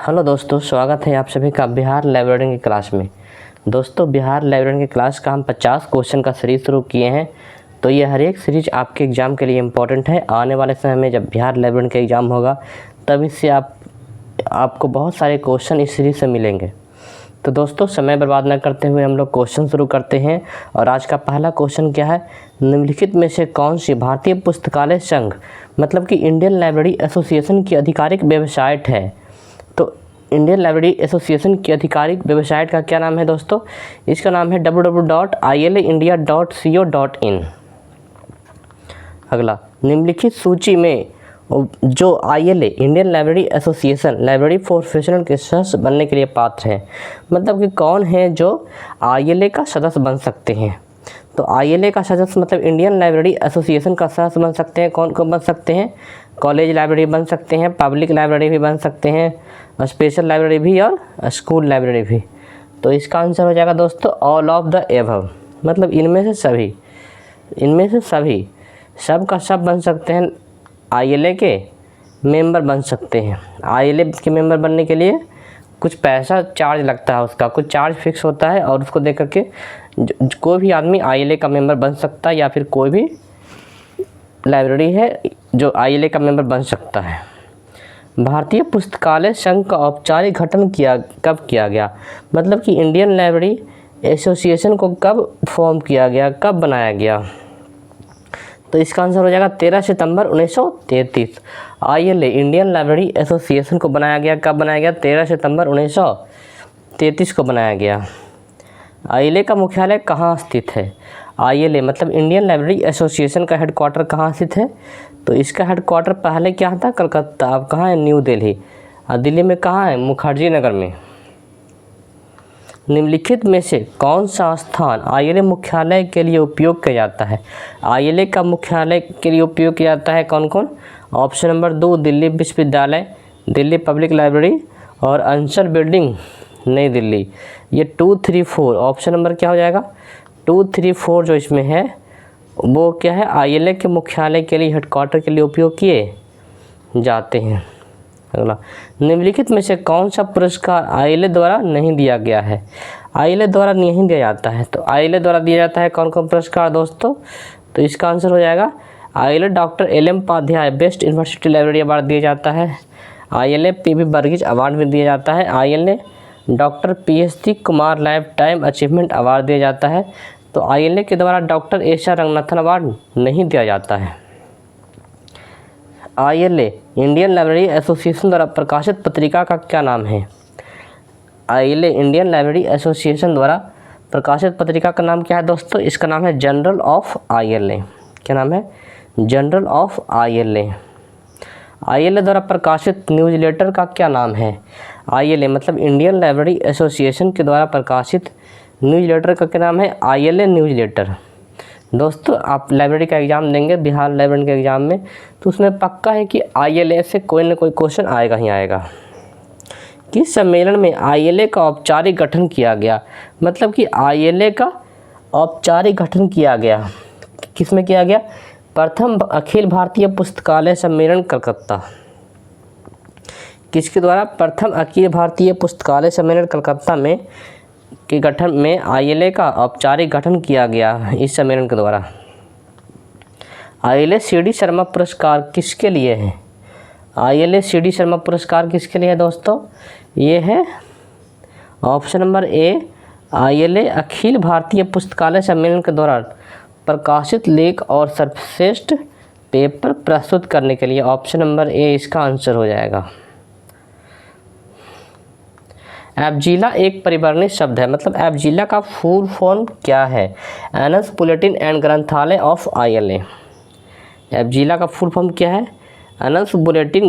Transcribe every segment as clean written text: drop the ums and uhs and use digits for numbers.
Hello दोस्तों, स्वागत है आप सभी का बिहार लाइब्रेरी की क्लास में। दोस्तों, बिहार लाइब्रेरी की क्लास का हम 50 क्वेश्चन का सीरीज़ शुरू किए हैं। तो ये हर एक सीरीज आपके एग्ज़ाम के लिए इम्पोर्टेंट है। आने वाले समय में जब बिहार लाइब्रेरी का एग्ज़ाम होगा तब इससे आपको बहुत सारे क्वेश्चन इस सीरीज़ से मिलेंगे। तो दोस्तों, समय बर्बाद न करते हुए हम लोग क्वेश्चन शुरू करते हैं। और आज का पहला क्वेश्चन क्या है? निम्नलिखित में से कौन सी भारतीय पुस्तकालय संघ मतलब कि इंडियन लाइब्रेरी एसोसिएशन की आधिकारिक वेबसाइट है? तो इंडियन लाइब्रेरी एसोसिएशन की आधिकारिक वेबसाइट का क्या नाम है दोस्तों? इसका नाम है www.ilaindia.co.in। अगला, निम्नलिखित सूची में जो ILA Indian library association library professional के सदस्य बनने के लिए पात्र हैं, मतलब कि कौन है जो ILA का सदस्य बन सकते हैं? तो ILA का सदस्य मतलब इंडियन लाइब्रेरी एसोसिएशन का सदस्य बन सकते हैं। कौन कौन बन सकते हैं? कॉलेज लाइब्रेरी बन सकते हैं, पब्लिक लाइब्रेरी भी बन सकते हैं, स्पेशल लाइब्रेरी भी और स्कूल लाइब्रेरी भी। तो इसका आंसर हो जाएगा दोस्तों ऑल ऑफ द एबव, मतलब इनमें से सभी सब का सब बन सकते हैं। ILA के मेंबर बन सकते हैं। ILA के मेंबर बनने के लिए कुछ पैसा चार्ज लगता है, उसका कुछ चार्ज फिक्स होता है और उसको देख करके कोई भी आदमी ILA का मेंबर बन सकता है, या फिर कोई भी लाइब्रेरी है जो ILA का मेंबर बन सकता है। भारतीय पुस्तकालय संघ का औपचारिक गठन कब किया गया? मतलब कि इंडियन लाइब्रेरी एसोसिएशन को कब फॉर्म किया गया, कब बनाया गया? तो इसका आंसर हो जाएगा 13 सितंबर 1933। ILA इंडियन लाइब्रेरी एसोसिएशन को बनाया गया, कब बनाया गया? 13 सितंबर 1933 को बनाया गया। ILA का मुख्यालय कहाँ स्थित है? ILA मतलब इंडियन लाइब्रेरी एसोसिएशन का हेडक्वार्टर कहाँ स्थित है? तो इसका हेडक्वार्टर पहले क्या था? कलकत्ता। अब कहाँ है? न्यू दिल्ली। और दिल्ली में कहाँ है? मुखर्जी नगर में। निम्नलिखित में से कौन सा स्थान ILA मुख्यालय के लिए उपयोग किया जाता है? ILA का मुख्यालय के लिए उपयोग किया जाता है कौन कौन? ऑप्शन नंबर 2 दिल्ली विश्वविद्यालय, दिल्ली पब्लिक लाइब्रेरी और अंसल बिल्डिंग नई दिल्ली। ये 2, 3, 4 ऑप्शन नंबर क्या हो जाएगा? 2, 3, 4 जो इसमें है वो क्या है? ILA के मुख्यालय के लिए हेडक्वार्टर के लिए उपयोग किए जाते हैं। अगला, निम्नलिखित में से कौन सा पुरस्कार ILA द्वारा नहीं दिया गया है? ILA द्वारा नहीं दिया जाता है। तो ILA द्वारा दिया जाता है कौन कौन पुरस्कार दोस्तों? तो इसका आंसर हो जाएगा ILA doctor LM Upadhyay best university library award दिया जाता है। ILA PV वर्गीज अवार्ड भी दिया जाता है। ILA doctor PHC Kumar life time achievement award दिया जाता है। तो ILA के द्वारा डॉक्टर एशा रंगनाथन अवार्ड नहीं दिया जाता है। ILA इंडियन लाइब्रेरी एसोसिएशन द्वारा प्रकाशित पत्रिका का क्या नाम है? ILA इंडियन लाइब्रेरी एसोसिएशन द्वारा प्रकाशित पत्रिका का नाम क्या है दोस्तों? इसका नाम है जर्नल ऑफ ILA। क्या नाम है? Journal of ILA। ILA द्वारा प्रकाशित न्यूज़लेटर का क्या नाम है? ILA मतलब इंडियन लाइब्रेरी एसोसिएशन के द्वारा प्रकाशित न्यूज़लेटर का क्या नाम है? ILA newsletter. दोस्तों, आप लाइब्रेरी का एग्ज़ाम देंगे बिहार लाइब्रेरी के एग्ज़ाम में, तो उसमें पक्का है कि ILA से कोई ना कोई क्वेश्चन आएगा ही आएगा। किस सम्मेलन में ILA का औपचारिक गठन किया गया? मतलब कि ILA का औपचारिक गठन किया गया किस में किया गया? प्रथम अखिल भारतीय पुस्तकालय सम्मेलन कलकत्ता। किसके द्वारा? प्रथम अखिल भारतीय पुस्तकालय सम्मेलन कलकत्ता में के गठन में ILA का औपचारिक गठन किया गया इस सम्मेलन के द्वारा। ILA CD शर्मा पुरस्कार किसके लिए है? ILA CD शर्मा पुरस्कार किसके लिए है दोस्तों? ये है option number A ILA Akhil Bharatiya पुस्तकालय सम्मेलन के दौरान प्रकाशित लेख और सर्वश्रेष्ठ पेपर प्रस्तुत करने के लिए। ऑप्शन नंबर A इसका आंसर हो जाएगा। एफजीला एक परिवर्णित शब्द है, मतलब एफजीला का फुल फॉर्म क्या है? एनस बुलेटिन एंड ग्रंथालय ऑफ ILA। एफजीला का फुल फॉर्म क्या है? एनस बुलेटिन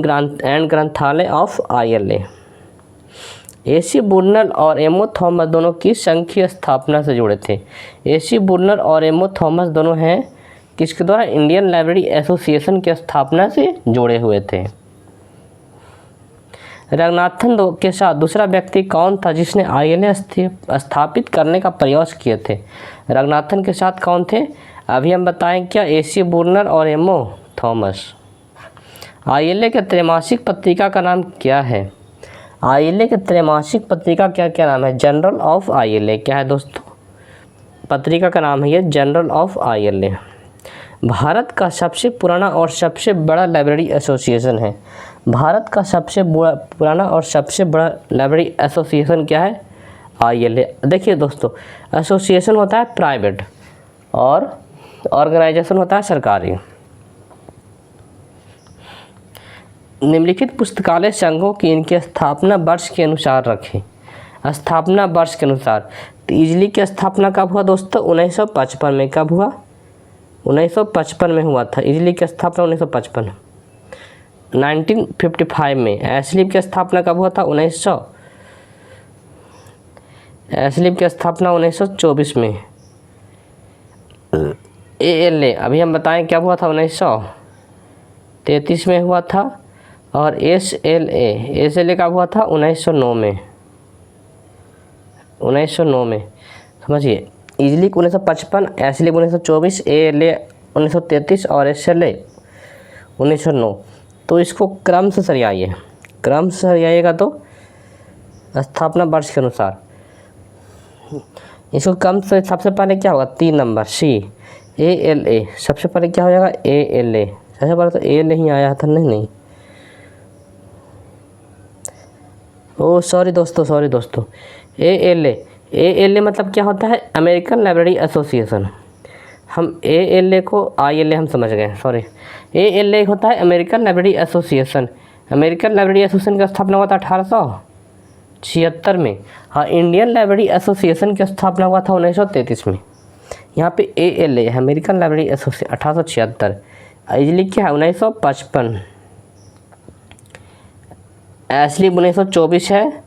एंड ग्रंथालय ऑफ ILA। AC बुर्नल और एमओ थॉमस दोनों की संघ की स्थापना से जुड़े थे। AC बुर्नल और एमओ थॉमस दोनों हैं किसके द्वारा? इंडियन लाइब्रेरी एसोसिएशन की स्थापना से जुड़े हुए थे। रंगनाथन के साथ दूसरा व्यक्ति कौन था जिसने ILA स्थापित करने का प्रयास किए थे? रंगनाथन के साथ कौन थे? अभी हम बताएं क्या? AC बुर्नल और एमओ थॉमस। ILA के त्रैमासिक पत्रिका का नाम क्या है? आईएलए के त्रैमासिक पत्रिका क्या क्या नाम है? Journal of ILA. क्या है दोस्तों? पत्रिका का नाम है ये जर्नल ऑफ आईएलए। भारत का सबसे पुराना और सबसे बड़ा लाइब्रेरी एसोसिएशन है। भारत का सबसे पुराना और सबसे बड़ा लाइब्रेरी एसोसिएशन क्या है? आईएलए। देखिए दोस्तों, एसोसिएशन होता है प्राइवेट और ऑर्गेनाइजेशन होता है सरकारी। निम्नलिखित पुस्तकालय संघों की इनके स्थापना वर्ष के अनुसार रखें। स्थापना वर्ष के अनुसार तो इजली की स्थापना कब हुआ दोस्तों? 1955 में। कब हुआ? 1955 में हुआ था इजली की स्थापना। 1955 में। एस्लिप की स्थापना कब हुआ था? 1924 में। एएलए अभी हम बताएं कब हुआ था? 1933 में हुआ था। और एसएलए कब हुआ था? 1909 में। 1909 में समझिए। इजली 1955, एस्लिप 1924, एएलए 1933 और एसएलए 1909। तो इसको क्रम से सरियाइए। क्रम से सरियाइएगा तो स्थापना वर्ष के अनुसार इसको क्रम से सबसे पहले क्या होगा? 3 नंबर सी एएलए। सबसे पहले क्या हो जाएगा? एएलए। सबसे पहले तो एएलए ही आया था। नहीं ओ सॉरी दोस्तों एएलए मतलब क्या होता है? American library association. हम एएलए को आईएलए हम समझ गए, सॉरी। एएलए होता है American library association. American library association की स्थापना हुआ था 1876 में। हाँ, इंडियन लाइब्रेरी एसोसिएशन की स्थापना हुआ था 1933 में। यहाँ पे ALA American library association 1876। Easily क्या है? 1955। एस्लिप 1924 है।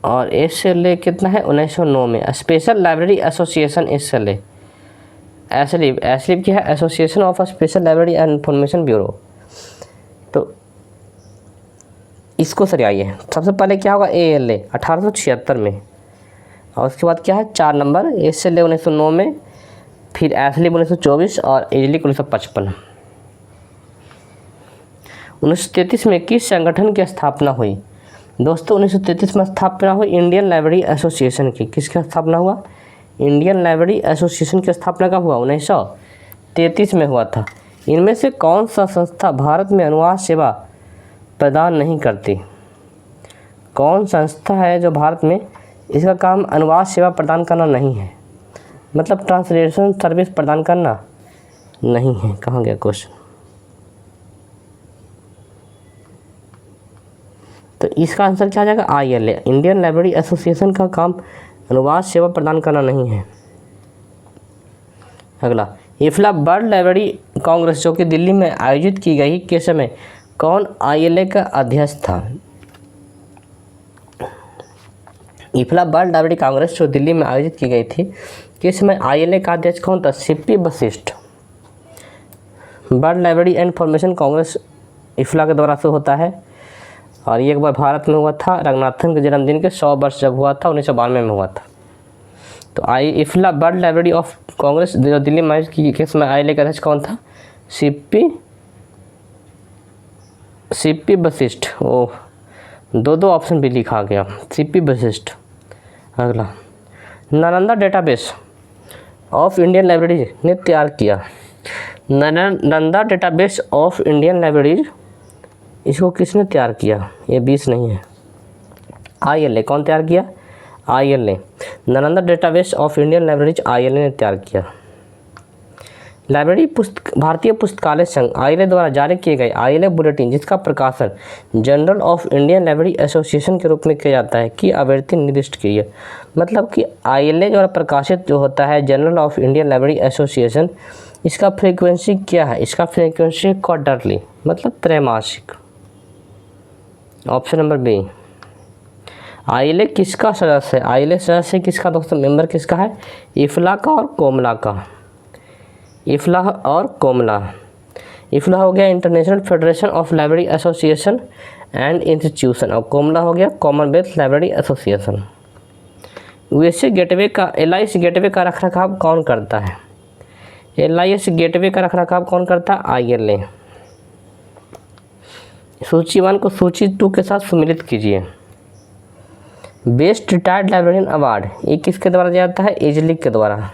और एसएलए कितना है? 1909 में। Special library association SLA. ASLIB क्या है? Association of special library and information bureau. तो इसको सरियाइए। सबसे पहले क्या होगा? एएलए 1876 में। और उसके बाद क्या है? 4 नंबर एसएलए 1909 में, फिर एस्लिप 1924 और इजली 1955। 1933 में किस संगठन की स्थापना हुई? दोस्तों 1933 में स्थापना हुई इंडियन लाइब्रेरी एसोसिएशन की। किसकी स्थापना हुआ? इंडियन लाइब्रेरी एसोसिएशन की स्थापना कब हुआ? 1933 में हुआ था। इनमें से कौन सा संस्था भारत में अनुवाद सेवा प्रदान नहीं करती? कौन संस्था है जो भारत में इसका काम अनुवाद सेवा प्रदान करना नहीं है? मतलब ट्रांसलेशन सर्विस प्रदान करना नहीं है। कहाँ गया क्वेश्चन? तो इसका आंसर क्या आ जाएगा? आईएलए। इंडियन लाइब्रेरी एसोसिएशन का काम अनुवाद सेवा प्रदान करना नहीं है। अगला, इफ्ला वर्ल्ड लाइब्रेरी कांग्रेस जो कि दिल्ली में आयोजित की गई के समय कौन आईएलए का अध्यक्ष था? इफ्ला वर्ल्ड लाइब्रेरी कांग्रेस जो दिल्ली में आयोजित की गई थी के समय आईएलए का अध्यक्ष कौन था? CP Vashishtha. World library and information congress IFLA के द्वारा से होता है और ये एक बार भारत में हुआ था। रंगनाथन के जन्मदिन के 100 वर्ष जब हुआ था, 1992 में हुआ था। तो इफ्ला वर्ल्ड लाइब्रेरी ऑफ कांग्रेस जो दिल्ली में आयोजित की के समय आईएलए का अध्यक्ष कौन था? सीपी वशिष्ठ। ओह, दो ऑप्शन भी लिखा गया, सीपी वशिष्ठ। अगला, Nalanda database of Indian library ने तैयार किया। Nalanda database of Indian library, इसको किसने तैयार किया? ये 20 नहीं है। आईएलए। कौन तैयार किया? ILA. Nalanda database of Indian libraries ILA ने तैयार किया। लाइब्रेरी भारतीय पुस्तकालय संघ आईएलए द्वारा जारी किए गए आईएलए बुलेटिन जिसका प्रकाशन journal of Indian library association के रूप में किया जाता है की आवृत्ति निर्दिष्ट की है। मतलब कि आईएलए द्वारा प्रकाशित जो होता है journal of Indian library association, इसका फ्रीक्वेंसी क्या है? इसका फ्रीक्वेंसी क्वार्टरली मतलब त्रैमासिक। Option number B. आईएलए किसका सदस्य है? आईएलए सदस्य किसका दोस्तों? मेंबर किसका है? इफ्ला का और कोमला का। इफ्ला और कोमला। इफ्ला हो गया international federation of library association and institution और कोमला हो गया Commonwealth library association. USA gateway का LIS गेटवे का रखरखाव कौन करता है? LIS गेटवे का रखरखाव कौन करता है? आईएलए। सूची 1 को सूची 2 के साथ सम्मिलित कीजिए। बेस्ट रिटायर्ड लाइब्रेरियन अवार्ड ये किसके द्वारा दिया जाता है? इजली के द्वारा।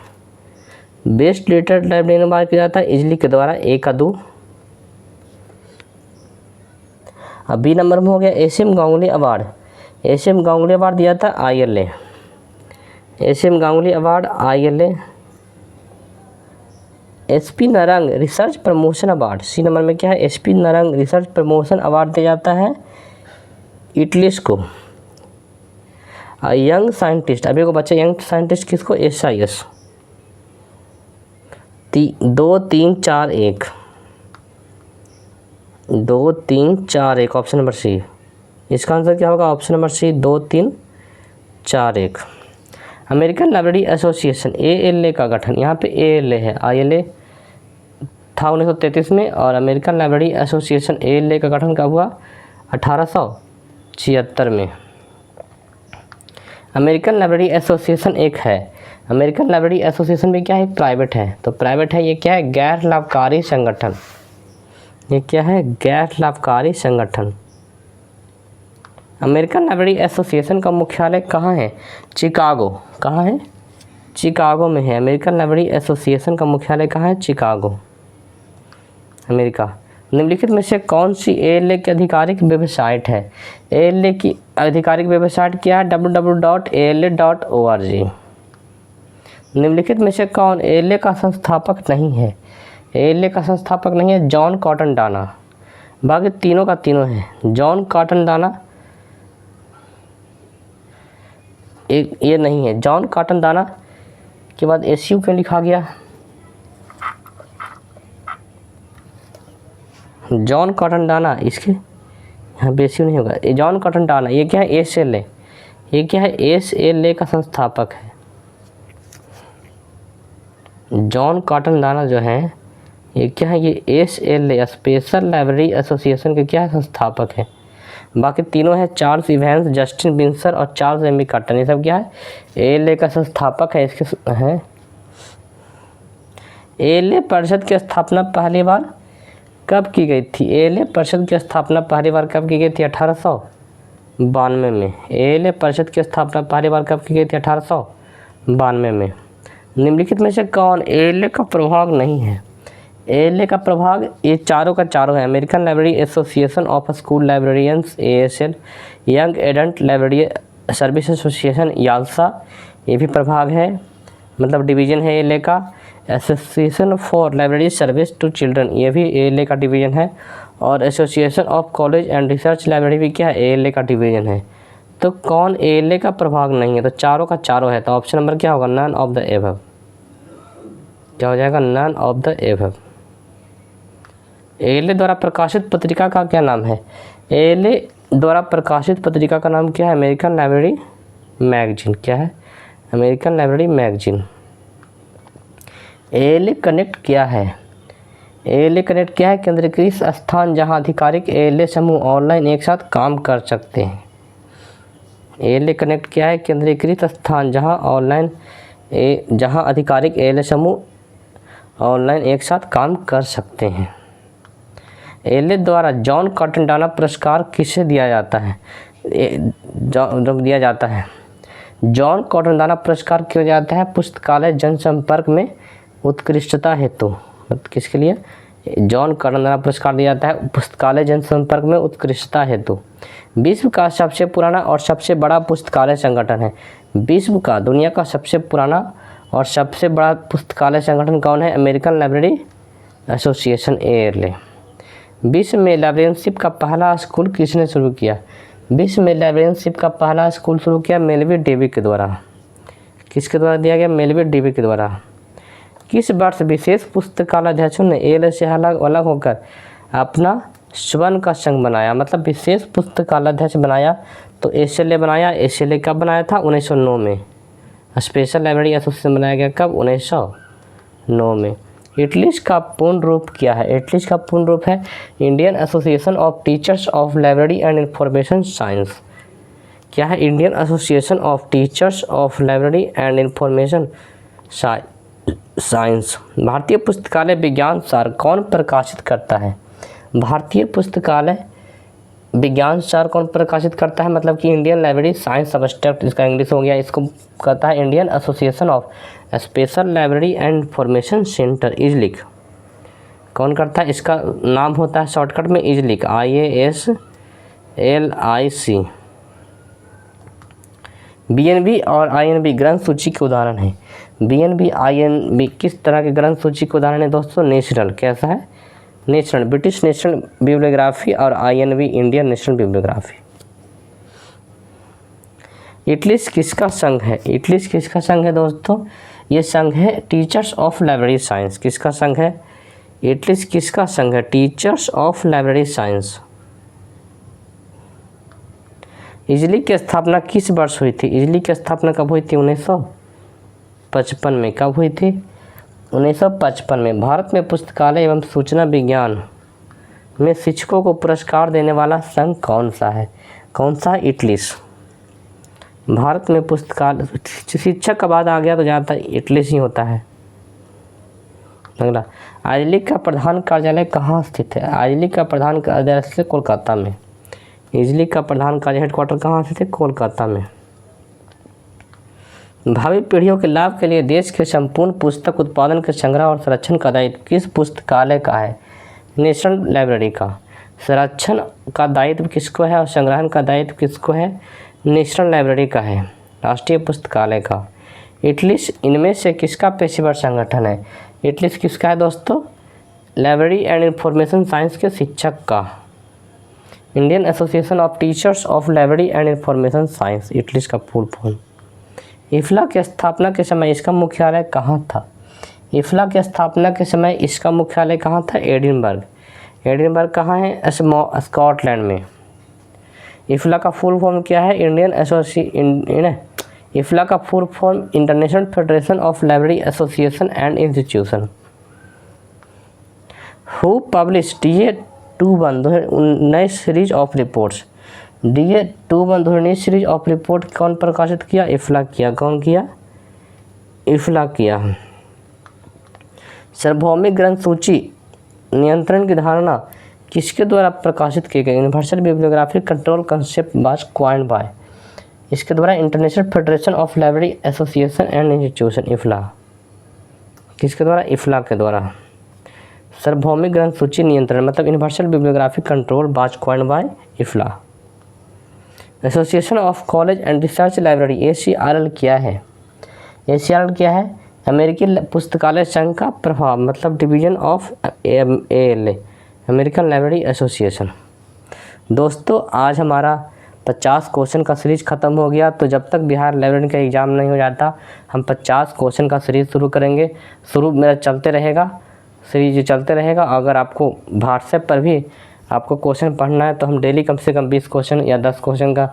बेस्ट रिटायर्ड लाइब्रेरियन अवार्ड किया जाता है इजली के द्वारा। ए का 2। अब बी नंबर में हो गया SM Ganguly award. SM Ganguly award दिया था ILA। SM Ganguly award ILA। SP Narang research promotion award C number में क्या है? SP Narang research promotion award दिया जाता है इटलीस को। यंग साइंटिस्ट अभी को बच्चे यंग साइंटिस्ट किसको? SIS। 2 3 4 1 2 3 4 1 option number C. इसका आंसर क्या होगा? Option number C 2 3 4 1। American library association ALA का गठन, यहाँ पे ALA है, ILA था 1933 में, और अमेरिकन लाइब्रेरी एसोसिएशन ALA का गठन कब हुआ? 1876 में। अमेरिकन लाइब्रेरी एसोसिएशन एक है, अमेरिकन लाइब्रेरी एसोसिएशन भी क्या है? प्राइवेट है। तो प्राइवेट है, ये क्या है? गैर लाभकारी संगठन। ये क्या है? गैर लाभकारी संगठन। अमेरिकन लाइब्रेरी एसोसिएशन का मुख्यालय कहाँ है? चिकागो। कहाँ है? चिकागो में है। अमेरिकन लाइब्रेरी एसोसिएशन का मुख्यालय कहाँ है? Chicago, America. निम्नलिखित में से कौन सी ALA की आधिकारिक वेबसाइट है? ALA की आधिकारिक वेबसाइट क्या है? www.ala.org। निम्नलिखित में से कौन ALA का संस्थापक नहीं है? ALA का संस्थापक नहीं है जॉन कॉटन डाना। बाकी तीनों का तीनों है। जॉन कॉटन डाना एक ये नहीं है। जॉन कॉटन डाना के बाद SU क्यों लिखा गया? जॉन कॉटन डाना, इसके यहाँ पे SU नहीं होगा। जॉन कॉटन डाना ये क्या है? SLA। ये क्या है? SLA का संस्थापक है। जॉन कॉटन डाना जो है ये क्या है? ये SLA स्पेशल लाइब्रेरी एसोसिएशन के क्या है? संस्थापक है। बाकी तीनों है चार्ल्स इवेंस, जस्टिन विंसर और चार्ल्स एमी कॉटन। ये सब क्या है? ALA का संस्थापक है। इसके हैं ALA परिषद की स्थापना पहली बार कब की गई थी? ALA परिषद की स्थापना पहली बार कब की गई थी? 1892 में। ALA परिषद की स्थापना पहली बार कब की गई थी? 1892 में। निम्नलिखित में से कौन ALA का प्रभाग नहीं है? ALA का प्रभाग ये चारों का चारों है। American library association of school librarians ASL, young adult library service association YALSA, ये भी प्रभाग है, मतलब डिवीज़न है ALA का। Association for library service to children, ये भी ALA का डिवीज़न है। और association of college and research library भी क्या है? ALA का डिवीज़न है। तो कौन ALA का प्रभाग नहीं है? तो चारों का चारों है। तो ऑप्शन नंबर क्या होगा? None of the above. क्या हो जाएगा? None of the above. ALA द्वारा प्रकाशित पत्रिका का क्या नाम है? ALA द्वारा प्रकाशित पत्रिका का नाम क्या है? American library magazine. क्या है? American library magazine. ALA connect क्या है? ALA कनेक्ट क्या है? केंद्रीकृत स्थान जहां आधिकारिक ALA समूह ऑनलाइन एक साथ काम कर सकते हैं। ALA कनेक्ट क्या है? केंद्रीकृत स्थान जहां आधिकारिक ALA समूह ऑनलाइन एक साथ काम कर सकते हैं। ALA द्वारा जॉन कॉटन डाना पुरस्कार किसे दिया जाता है? दिया जाता है जॉन कॉटन डाना पुरस्कार क्यों जाता है? पुस्तकालय जनसंपर्क में उत्कृष्टता हेतु। किसके लिए जॉन कॉटन डाना पुरस्कार दिया जाता है? पुस्तकालय जनसंपर्क में उत्कृष्टता हेतु। विश्व का सबसे पुराना और सबसे बड़ा पुस्तकालय संगठन है। विश्व का, दुनिया का सबसे पुराना और सबसे बड़ा पुस्तकालय संगठन कौन है? American library association ALA। विश्व में लाइब्रेरियनशिप का पहला स्कूल किसने शुरू किया? विश्व में लाइब्रेरियनशिप का पहला स्कूल शुरू किया मेलवी डेवी के द्वारा। किसके द्वारा दिया गया? मेलवी डेवी के द्वारा। किस वर्ष विशेष पुस्तकालयाध्यक्षों ने ALA से अलग होकर अपना स्वर्ण का संघ बनाया? मतलब विशेष पुस्तकालयाध्यक्ष बनाया तो SLA बनाया। SLA कब बनाया था? 1909 में। स्पेशल लाइब्रेरी एसोसिएशन बनाया गया कब? 1909 में। इटलीस का पूर्ण रूप क्या है? इटलीस का पूर्ण रूप है Indian association of teachers of library and information science. क्या है? Indian association of teachers of library and information science. भारतीय पुस्तकालय विज्ञान सार कौन प्रकाशित करता है? भारतीय पुस्तकालय विज्ञान समाचार कौन प्रकाशित करता है, मतलब कि इंडियन लाइब्रेरी साइंस सब्सट्रैक्ट, इसका इंग्लिश हो गया, इसको कहता है Indian association of special library and information centre, IASLIC. कौन करता है, इसका नाम होता है शॉर्टकट में इजलिक, IASLIC। BNB और INB ग्रंथ सूची के उदाहरण हैं। BNB INB किस तरह के ग्रंथ सूची के उदाहरण है दोस्तों, नेशनल, कैसा है, नेशनल, ब्रिटिश नेशनल बिब्लियोग्राफी, और INB इंडियन नेशनल बिब्लियोग्राफी। इटलिस किसका संघ है, इटलिस किसका संघ है दोस्तों, ये संघ है टीचर्स ऑफ लाइब्रेरी साइंस। किसका संघ है, इटलिस किसका संघ है, टीचर्स ऑफ लाइब्रेरी साइंस। इजलिक की स्थापना किस वर्ष हुई थी, इजलिक की स्थापना कब हुई थी, 1955 में। कब हुई थी, 1955 में। भारत में पुस्तकालय एवं सूचना विज्ञान में शिक्षकों को पुरस्कार देने वाला संघ कौन सा है, कौन सा, इटलिस। भारत में पुस्तकालय, शिक्षक का बाद आ गया तो ज़्यादातर इटलिस ही होता है। अगला, आइजलिक का प्रधान कार्यालय कहाँ स्थित है, आइजलिक का प्रधान कार्यालय से कोलकाता में। इजलिक का प्रधान कार्य हेडक्वार्टर कहाँ से थे, कोलकाता में। भावी पीढ़ियों के लाभ के लिए देश के संपूर्ण पुस्तक उत्पादन के संग्रह और संरक्षण का दायित्व किस पुस्तकालय का है, नेशनल लाइब्रेरी का। संरक्षण का दायित्व किसको है और संग्रहण का दायित्व किसको है, नेशनल लाइब्रेरी का है, राष्ट्रीय पुस्तकालय का। इटलिस इनमें से किसका पेशेवर संगठन है, इटलिस किसका है दोस्तों, लाइब्रेरी एंड इंफॉर्मेशन साइंस के शिक्षक का। Indian association of teachers of library and information science, IATLIS का फुल फॉर्म। इफ्ला की स्थापना के समय इसका मुख्यालय कहाँ था, इफ्ला की स्थापना के समय इसका मुख्यालय कहाँ था, एडिनबर्ग। एडिनबर्ग कहाँ है, स्कॉटलैंड में। इफ्ला का फुल फॉर्म क्या है, इफ्ला का full form international federation of library association and institution. Who publish DA 21 series of reports, DA 21 series of report कौन प्रकाशित किया, इफ्ला किया। कौन किया, इफ्ला किया। सार्वभौमिक ग्रंथ सूची नियंत्रण की धारणा किसके द्वारा प्रकाशित की गई, universal bibliographic control concept was coined by, इसके द्वारा international federation of library association and institution, IFLA. किसके द्वारा, इफ्ला के द्वारा। सार्वभौमिक ग्रंथ सूची नियंत्रण मतलब universal bibliographic control was coined by, IFLA. Association of college and research library, ACRL क्या है, ACRL क्या है, अमेरिकी पुस्तकालय संघ का प्रभाव मतलब division of ALA, American library association. दोस्तों आज हमारा 50 क्वेश्चन का सीरीज ख़त्म हो गया, तो जब तक बिहार लाइब्रेरी का एग्ज़ाम नहीं हो जाता हम 50 क्वेश्चन का सीरीज शुरू करेंगे। शुरू मेरा चलते रहेगा, सीरीज चलते रहेगा। अगर आपको व्हाट्सएप पर भी आपको क्वेश्चन पढ़ना है तो हम डेली कम से कम 20 क्वेश्चन या 10 क्वेश्चन का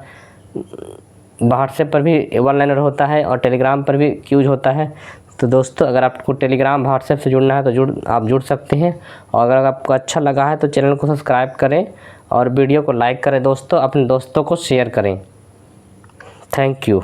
व्हाट्सएप पर भी वन लाइनर होता है और टेलीग्राम पर भी क्यूज होता है। तो दोस्तों अगर आपको टेलीग्राम व्हाट्सएप से जुड़ना है तो आप जुड़ सकते हैं। और अगर आपको अच्छा लगा है तो चैनल को सब्सक्राइब करें और वीडियो को लाइक करें दोस्तों, अपने दोस्तों को शेयर करें। Thank you.